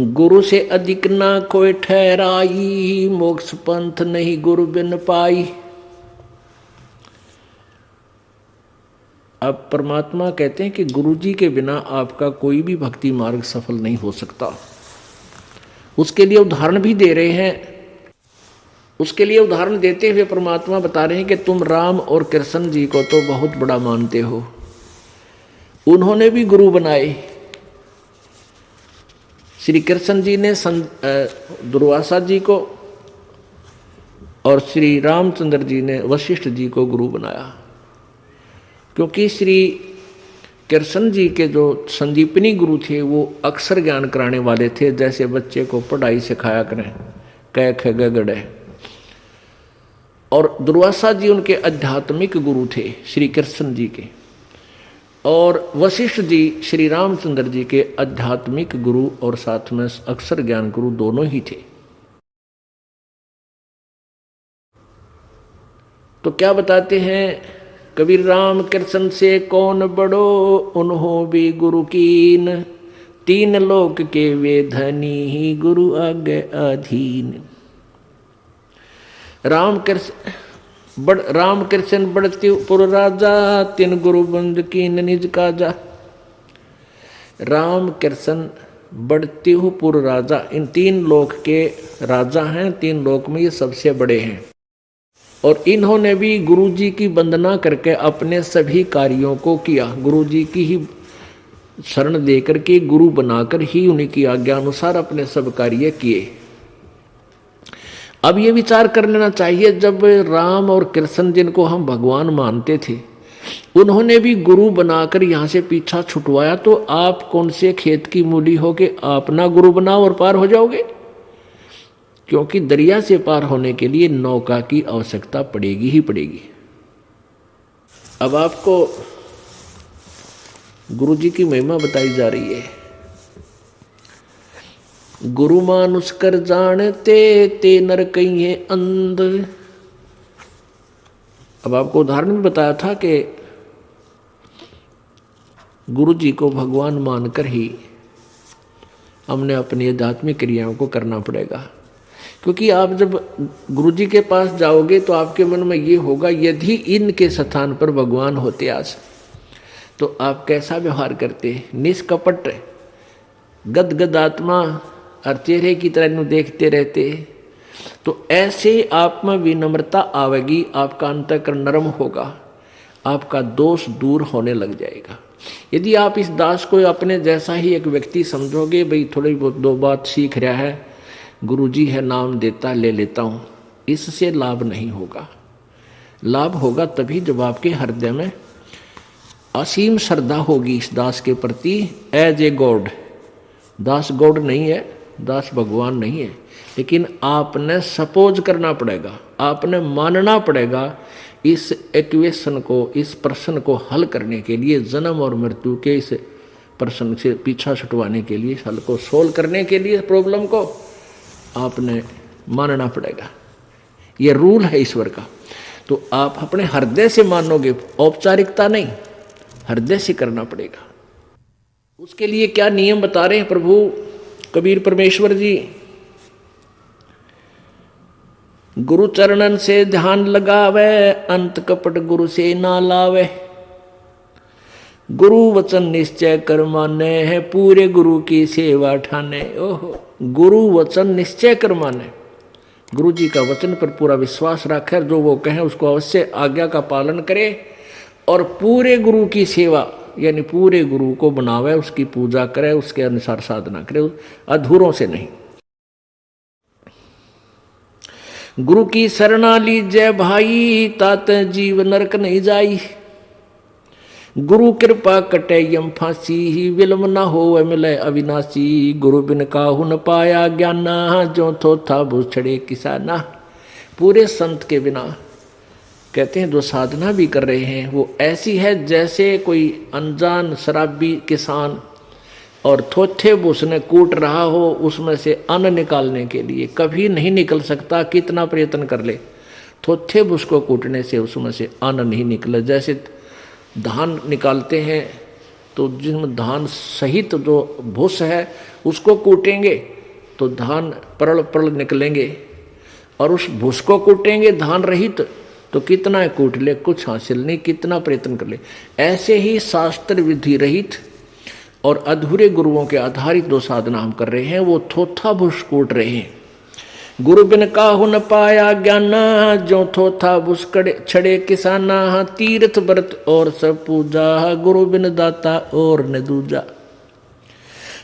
गुरु से अधिक ना कोई ठहराई, मोक्ष पंथ नहीं गुरु बिन पाई। अब परमात्मा कहते हैं कि गुरु जी के बिना आपका कोई भी भक्ति मार्ग सफल नहीं हो सकता। उसके लिए उदाहरण भी दे रहे हैं। उसके लिए उदाहरण देते हुए परमात्मा बता रहे हैं कि तुम राम और कृष्ण जी को तो बहुत बड़ा मानते हो, उन्होंने भी गुरु बनाए। श्री कृष्ण जी ने दुर्वासा जी को और श्री रामचंद्र जी ने वशिष्ठ जी को गुरु बनाया, क्योंकि श्री कृष्ण जी के जो संदीपनी गुरु थे वो अक्षर ज्ञान कराने वाले थे, जैसे बच्चे को पढ़ाई सिखाया करें क ख ग घ ड़। और दुर्वासा जी उनके आध्यात्मिक गुरु थे श्री कृष्ण जी के, और वशिष्ठ जी श्री रामचंद्र जी के आध्यात्मिक गुरु और साथ में अक्षर ज्ञान गुरु दोनों ही थे। तो क्या बताते हैं कबीर, राम कृष्ण से कौन बड़ो, उन्हों भी गुरु कीन, तीन लोक के वे धनी, गुरु आगे अधीन। राम कृष्ण बढ़ती पुर राजा, तीन गुरु बंद कीन निज काजा। राम कृष्ण बढ़ती पुर राजा, इन तीन लोक के राजा हैं, तीन लोक में ये सबसे बड़े हैं। और इन्होंने भी गुरु जी की वंदना करके अपने सभी कार्यों को किया, गुरु जी की ही शरण देकर के गुरु बनाकर ही उन्हीं की आज्ञा अनुसार अपने सब कार्य किए। अब ये विचार कर लेना चाहिए, जब राम और कृष्ण जिनको हम भगवान मानते थे उन्होंने भी गुरु बनाकर यहाँ से पीछा छुटवाया, तो आप कौन से खेत की मूली हो के आप ना गुरु बनाओ और पार हो जाओगे? क्योंकि दरिया से पार होने के लिए नौका की आवश्यकता पड़ेगी ही पड़ेगी। अब आपको गुरु जी की महिमा बताई जा रही है। गुरु मानुष कर जानते, ते नर कहिए अंध। अब आपको उदाहरण भी बताया था कि गुरु जी को भगवान मानकर ही हमने अपनी आध्यात्मिक क्रियाओं को करना पड़ेगा। क्योंकि आप जब गुरु जी के पास जाओगे तो आपके मन में ये होगा, यदि इनके स्थान पर भगवान होते आज तो आप कैसा व्यवहार करते? निष्कपट गदगद आत्मा और चेहरे की तरह इन्हें देखते रहते। तो ऐसे आप में विनम्रता आवेगी, आपका अंतःकरण नरम होगा, आपका दोष दूर होने लग जाएगा। यदि आप इस दास को अपने जैसा ही एक व्यक्ति समझोगे, भाई थोड़ी बहुत दो बात सीख रहा है, गुरुजी है नाम देता ले लेता हूँ, इससे लाभ नहीं होगा। लाभ होगा तभी जब आपके हृदय में असीम श्रद्धा होगी इस दास के प्रति, एज ए गॉड। दास गॉड नहीं है, दास भगवान नहीं है, लेकिन आपने सपोज करना पड़ेगा, आपने मानना पड़ेगा इस इक्वेशन को, इस प्रश्न को हल करने के लिए, जन्म और मृत्यु के इस प्रश्न से पीछा छुटवाने के लिए, हल को सोल्व करने के लिए, प्रॉब्लम को आपने मानना पड़ेगा। ये रूल है ईश्वर का। तो आप अपने हृदय से मानोगे, औपचारिकता नहीं, हृदय से करना पड़ेगा। उसके लिए क्या नियम बता रहे हैं प्रभु कबीर परमेश्वर जी? गुरु चरणन से ध्यान लगावे, अंत कपट गुरु से ना लावे। गुरु वचन निश्चय कर माने, है पूरे गुरु की सेवा ठाने। ओहो, गुरु वचन निश्चय कर माने, गुरु जी का वचन पर पूरा विश्वास रखे, जो वो कहें उसको अवश्य आज्ञा का पालन करे, और पूरे गुरु की सेवा यानी पूरे गुरु को बनावे, उसकी पूजा करे, उसके अनुसार साधना करे, अधूरों से नहीं। गुरु की शरणा लीजय भाई, तात जीव नरक नहीं जाई। गुरु कृपा कटे यम फांसी, विलम न हो मिले अविनाशी। गुरु बिन काहू न पाया ज्ञाना, जो थो था भूछड़े किसाना। पूरे संत के बिना कहते हैं जो साधना भी कर रहे हैं वो ऐसी है जैसे कोई अनजान शराबी किसान और थोथे उसने कूट रहा हो, उसमें से अन्न निकालने के लिए कभी नहीं निकल सकता, कितना प्रयत्न कर ले, थोथे उसको कूटने से उसमें से अन्न नहीं निकले। जैसे धान निकालते हैं तो जिसमें धान सहित जो भूस है उसको कूटेंगे तो धान परल परल निकलेंगे, और उस भूस को कूटेंगे धान रहित तो कितना कूट ले कुछ हासिल नहीं, कितना प्रयत्न कर ले। ऐसे ही शास्त्र विधि रहित और अधूरे गुरुओं के आधारित जो साधना हम कर रहे हैं वो थोथा भूस कूट रहे हैं। गुरु बिन काहू न पाया ज्ञाना, जो थोथा भूस छड़े किसाना, तीर्थ व्रत और सब पूजा, गुरु बिन दाता और न दूजा।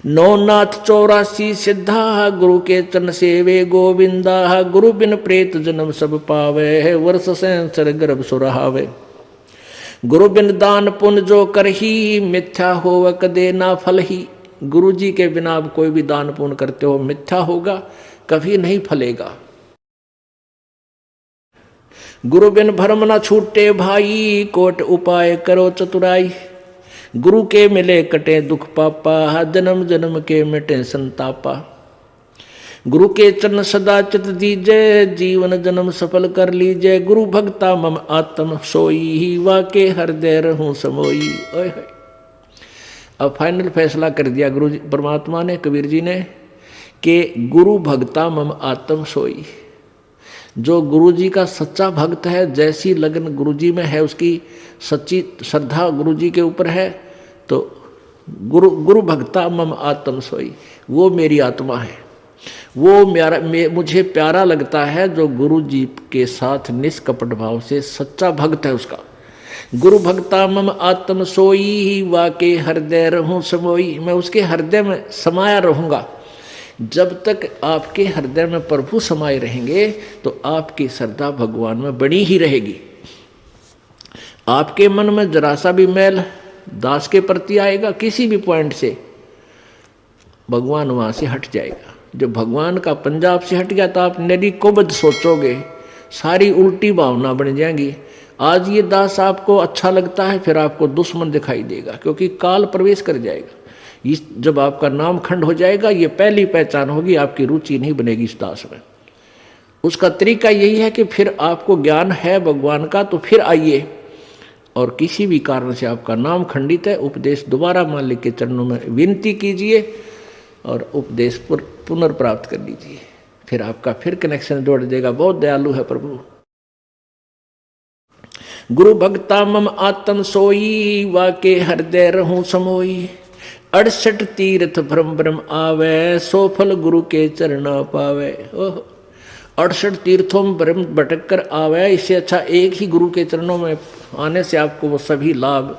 नौनाथ 84 सिद्धा, गुरु के चरण सेवे गोविंदा, गुरु बिन प्रेत जन्म सब पावे, वर्ष सहस्र गर्भ सुरहावे। गुरु बिन दान पुण्य जो करही, मिथ्या होव कदे ना फल ही। गुरु जी के बिना आप कोई भी दान पुण्य करते हो मिथ्या होगा, कभी नहीं फलेगा। गुरु बिन भरम न छूटे भाई, कोट उपाय करो चतुराई। गुरु के मिले कटे दुख पापा, जन्म जन्म के मिटे संतापा। गुरु के चरण सदा चित दीजय, जीवन जन्म सफल कर लीजय। गुरु भक्ता मम आत्म सोई, वाके हृदय रहूं समोई। ओए होए, अब फाइनल फैसला कर दिया गुरु जी परमात्मा ने, कबीर जी ने, कि गुरु भक्ता मम आत्म सोई। जो गुरु जी का सच्चा भक्त है, जैसी लगन गुरु जी में है, उसकी सच्ची श्रद्धा गुरु जी के ऊपर है, तो गुरु भक्ता मम आत्म सोई, वो मेरी आत्मा है, वो मुझे प्यारा लगता है जो गुरु जी के साथ निष्कपट भाव से सच्चा भक्त है उसका। गुरु भक्ता मम आत्म सोई, वाके हृदय रहूं समोई। मैं उसके हृदय में समाया रहूंगा। जब तक आपके हृदय में प्रभु समाये रहेंगे तो आपकी श्रद्धा भगवान में बनी ही रहेगी। आपके मन में जरा सा भी मैल दास के प्रति आएगा किसी भी पॉइंट से, भगवान वहां से हट जाएगा। जब भगवान का पंजाब से हट गया तो आप नरी कोबद सोचोगे, सारी उल्टी भावना बन जाएंगी। आज ये दास आपको अच्छा लगता है, फिर आपको दुश्मन दिखाई देगा, क्योंकि काल प्रवेश कर जाएगा। जब आपका नाम खंड हो जाएगा, ये पहली पहचान होगी, आपकी रुचि नहीं बनेगी इस दास में। उसका तरीका यही है कि फिर आपको ज्ञान है भगवान का तो फिर आइए, और किसी भी कारण से आपका नाम खंडित है, उपदेश दोबारा मालिक के चरणों में विनती कीजिए और उपदेश पुनर्प्राप्त कर लीजिए, फिर आपका फिर कनेक्शन जोड़ देगा। बहुत दयालु है प्रभु। गुरु भक्ता मम आत्म सोई, वाके हृदय रहूं समोई। 68 तीर्थ भ्रम भ्रम आवे, सो फल गुरु के चरण पावे। 68 तीर्थों में भ्रम भटक कर आवे, इससे अच्छा एक ही गुरु के चरणों में आने से आपको वो सभी लाभ,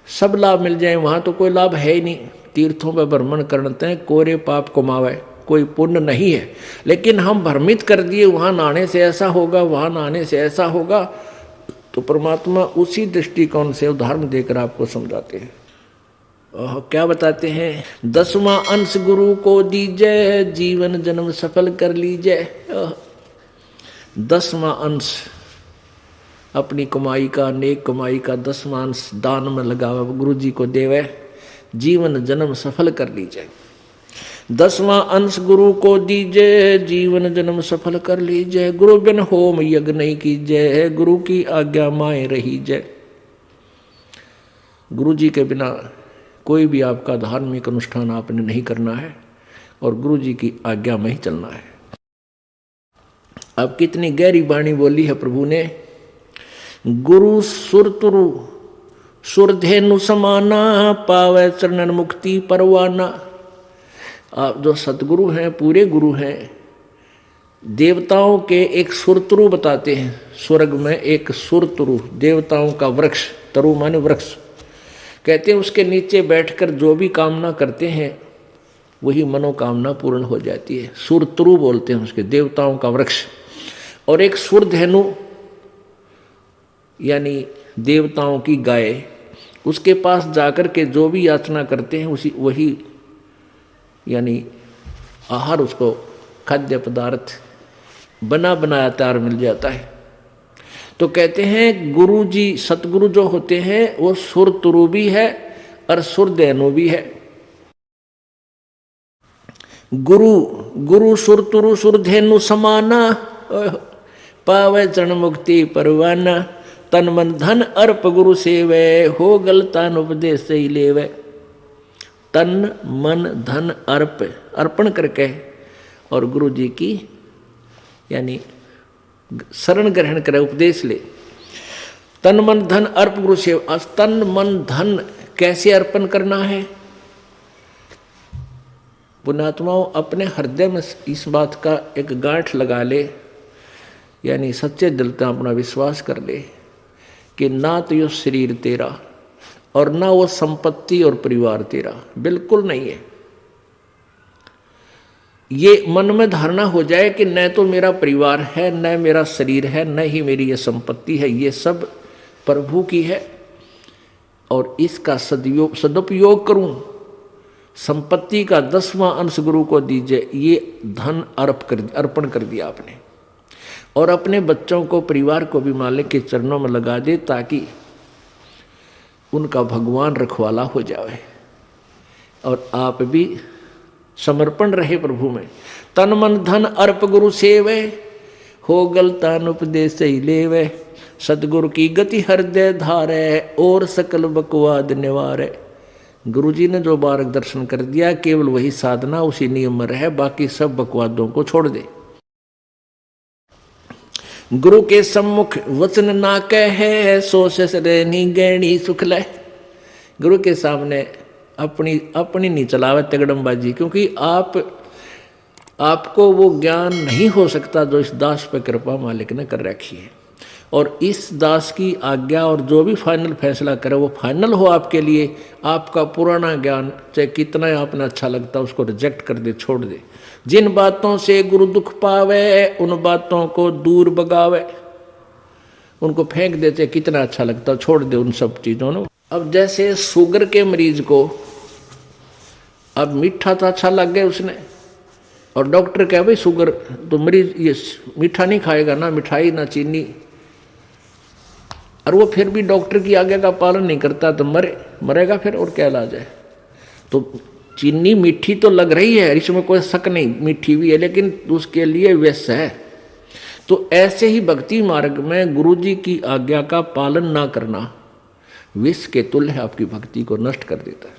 सब लाभ मिल जाए। वहां तो कोई लाभ है ही नहीं। तीर्थों पर भ्रमण करते हैं, कोरे पाप कमावे, कोई पुण्य नहीं है। लेकिन हम भ्रमित कर दिए, वहां नहाने से ऐसा होगा, वहां नहाने से ऐसा होगा, तो परमात्मा उसी दृष्टिकोण से उदाहरण देकर आपको समझाते हैं। क्या बताते हैं? 10वां अंश गुरु को दीजय, जीवन जन्म सफल कर लीजय। 10वां अंश अपनी कमाई का, नेक कमाई का 10वां अंश दान में लगावा, गुरु जी को देवे, जीवन जन्म सफल कर लीजिए। 10वां अंश गुरु को दीजिए, जीवन जन्म सफल कर लीजिए। गुरु बिन होम यज्ञ नहीं कीजिए, गुरु की आज्ञा माए रही जय। गुरु जी के बिना कोई भी आपका धार्मिक अनुष्ठान आपने नहीं करना है, और गुरु जी की आज्ञा में ही चलना है। अब कितनी गहरी वाणी बोली है प्रभु ने। गुरु सुरतुरु सुरधेनु समाना, पावे चरणन मुक्ति परवाना। आप जो सतगुरु हैं, पूरे गुरु हैं, देवताओं के एक सुरतरु बताते हैं। स्वर्ग में एक सुरतरु, देवताओं का वृक्ष, तरु माने वृक्ष, कहते हैं उसके नीचे बैठकर जो भी कामना करते हैं वही मनोकामना पूर्ण हो जाती है। सुरतरु बोलते हैं उसके, देवताओं का वृक्ष। और एक सुरधेनु यानी देवताओं की गाय, उसके पास जाकर के जो भी याचना करते हैं उसी वही यानी आहार, उसको खाद्य पदार्थ बना बनाया तैयार मिल जाता है। तो कहते हैं गुरु जी, सतगुरु जो होते हैं वो सुरतुरु भी है और सुरधेनु भी है। गुरु सुरतुरु सुरधेनु समाना, पावे चरण मुक्ति परवाना। तन मन धन अर्प गुरु सेवे, हो गलतान उपदेश से ही लेवे। तन मन धन अर्पण करके और गुरु जी की यानी शरण ग्रहण करे, उपदेश ले। तन मन धन अर्प गुरु सेवा। तन मन धन कैसे अर्पण करना है? पुण्यात्माओं, अपने हृदय में इस बात का एक गांठ लगा ले, यानी सच्चे दिल से अपना विश्वास कर ले कि ना तो ये शरीर तेरा और ना वो संपत्ति और परिवार तेरा, बिल्कुल नहीं है। ये मन में धारणा हो जाए कि न तो मेरा परिवार है, न मेरा शरीर है, न ही मेरी ये संपत्ति है, ये सब प्रभु की है और इसका सदुपयोग करूं। संपत्ति का 10वां अंश गुरु को दीजिए, ये धन अर्पण कर दिया आपने। और अपने बच्चों को, परिवार को भी मालिक के चरणों में लगा दे ताकि उनका भगवान रखवाला हो जाए और आप भी समर्पण रहे प्रभु में। तन मन धन अर्प गुरु सेवे, हो गलतान उपदेश से ही लेवे। सतगुरु की गति हृदय धारे, और सकल बकवाद निवारे। गुरु जी ने जो मार्गदर्शन कर दिया, केवल वही साधना, उसी नियम में रहे, बाकी सब बकवादों को छोड़ दे। गुरु के सम्मुख वचन ना कहे, सो ससरेनी गैणी सुख ले। गुरु के सामने अपनी नहीं चलावे तगड़मबाजी, क्योंकि आपको वो ज्ञान नहीं हो सकता जो इस दास पे कृपा मालिक ने कर रखी है। और इस दास की आज्ञा और जो भी फाइनल फैसला करे वो फाइनल हो आपके लिए। आपका पुराना ज्ञान चाहे कितना आपने अच्छा लगता उसको रिजेक्ट कर दे, छोड़ दे। जिन बातों से गुरु दुख पावे, उन बातों को दूर भगावे, उनको फेंक दे, चाहे कितना अच्छा लगता छोड़ दे उन सब चीज़ों ने। अब जैसे शुगर के मरीज को अब मीठा तो अच्छा लग गया उसने, और डॉक्टर कहे भाई शुगर तो मरीज ये मीठा नहीं खाएगा, ना मिठाई ना चीनी, और वो फिर भी डॉक्टर की आज्ञा का पालन नहीं करता तो मरेगा फिर, और क्या इलाज है। तो चीनी मीठी तो लग रही है, इसमें कोई शक नहीं, मीठी भी है, लेकिन उसके लिए विष है। तो ऐसे ही भक्ति मार्ग में गुरु जी की आज्ञा का पालन ना करना विष के तुल्य आपकी भक्ति को नष्ट कर देता है।